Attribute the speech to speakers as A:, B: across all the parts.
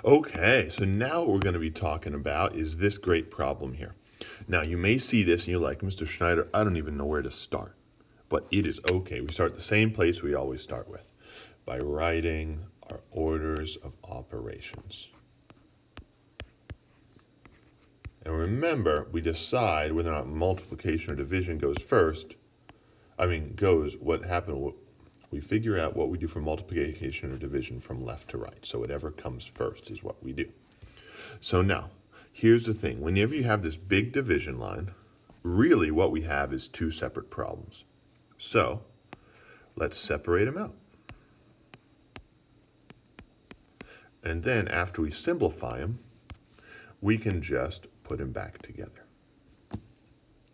A: Okay, so now what we're going to be talking about is this great problem here. Now, you may see this and you're like, Mr. Schneider, I don't even know where to start. But it is okay. We start at the same place we always start with, by writing our orders of operations. And remember, we decide whether or not multiplication or division goes first. What happened, we figure out what we do for multiplication or division from left to right. So whatever comes first is what we do. So now, here's the thing. Whenever you have this big division line, really what we have is two separate problems. So let's separate them out. And then after we simplify them, we can just put them back together.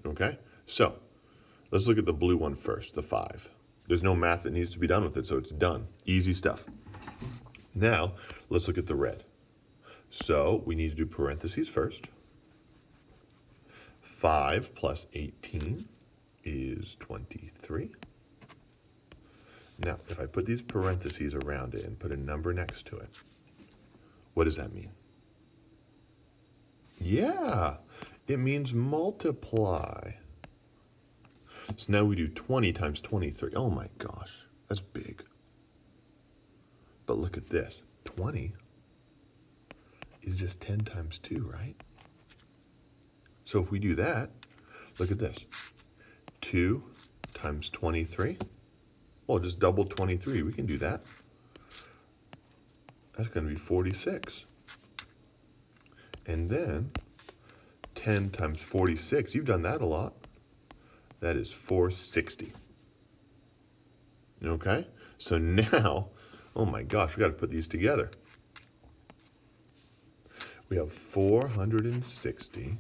A: Okay? So let's look at the blue one first, the 5. There's no math that needs to be done with it, so it's done. Easy stuff. Now, let's look at the red. So we need to do parentheses first. 5 plus 18 is 23. Now, if I put these parentheses around it and put a number next to it, what does that mean? Yeah, it means multiply. So now we do 20 times 23. Oh my gosh, that's big. But look at this. 20 is just 10 times 2, right? So if we do that, look at this. 2 times 23. Well, just double 23. We can do that. That's going to be 46. And then 10 times 46. You've done that a lot. That is 460. Okay? So now, oh my gosh, we got to put these together. We have 460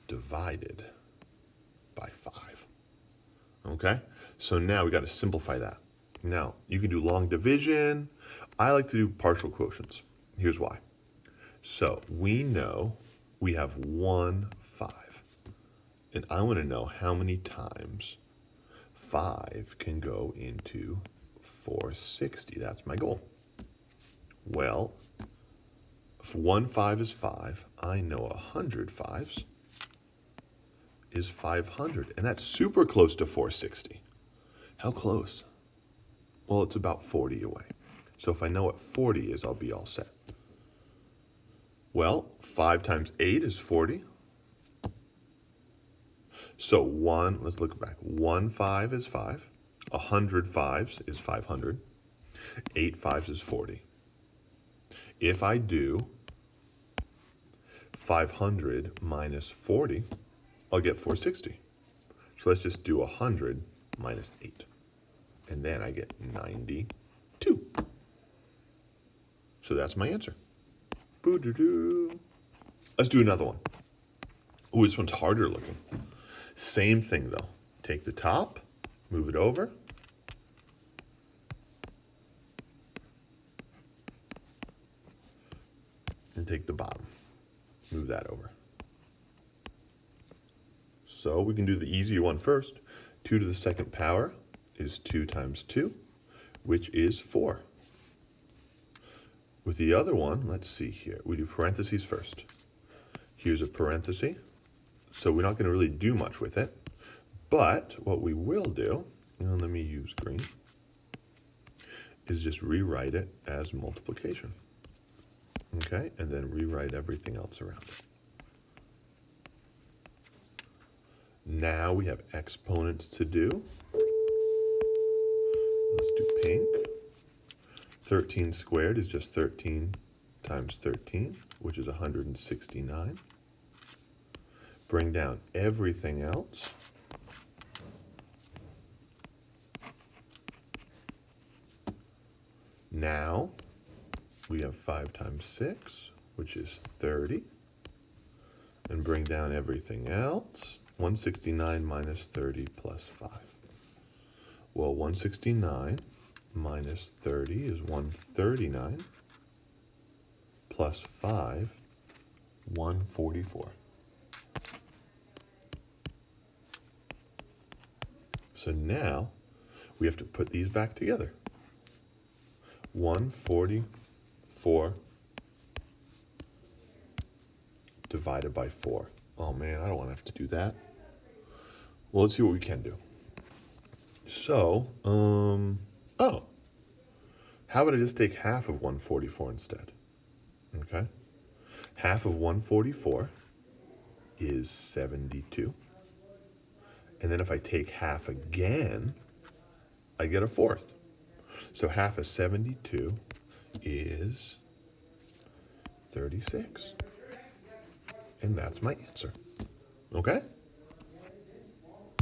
A: divided by 5. Okay? So now we got to simplify that. Now, you can do long division. I like to do partial quotients. Here's why. So we know we have 1 5. And I want to know how many times 5 can go into 460. That's my goal. Well, if 1 5 is 5, I know 100 5s is 500. And that's super close to 460. How close? Well, it's about 40 away. So if I know what 40 is, I'll be all set. Well, 5 times 8 is 40. So let's look back. 1 5 is 5. 100 5s is 500. 8 5s is 40. If I do 500 minus 40, I'll get 460. So let's just do 100 minus 8. And then I get 92. So that's my answer. Boo-doo-doo. Let's do another one. Ooh, this one's harder looking. Same thing though. Take the top, move it over. And take the bottom, move that over. So we can do the easier one first. 2 to the second power is 2 times 2, which is 4. With the other one, let's see here. We do parentheses first. Here's a parenthesis. So we're not going to really do much with it. But what we will do, and let me use green, is just rewrite it as multiplication. Okay, and then rewrite everything else around it. Now we have exponents to do. Let's do pink. 13 squared is just 13 times 13, which is 169. Bring down everything else. Now we have 5 times 6, which is 30. And bring down everything else. 169 minus 30 plus 5. Well, 169 minus 30 is 139. Plus 5, 144. So now we have to put these back together. 144 divided by 4. Oh man, I don't want to have to do that. Well, let's see what we can do. So, how about I just take half of 144 instead? Okay. Half of 144 is 72. And then if I take half again, I get a fourth. So half of 72 is 36. And that's my answer. Okay?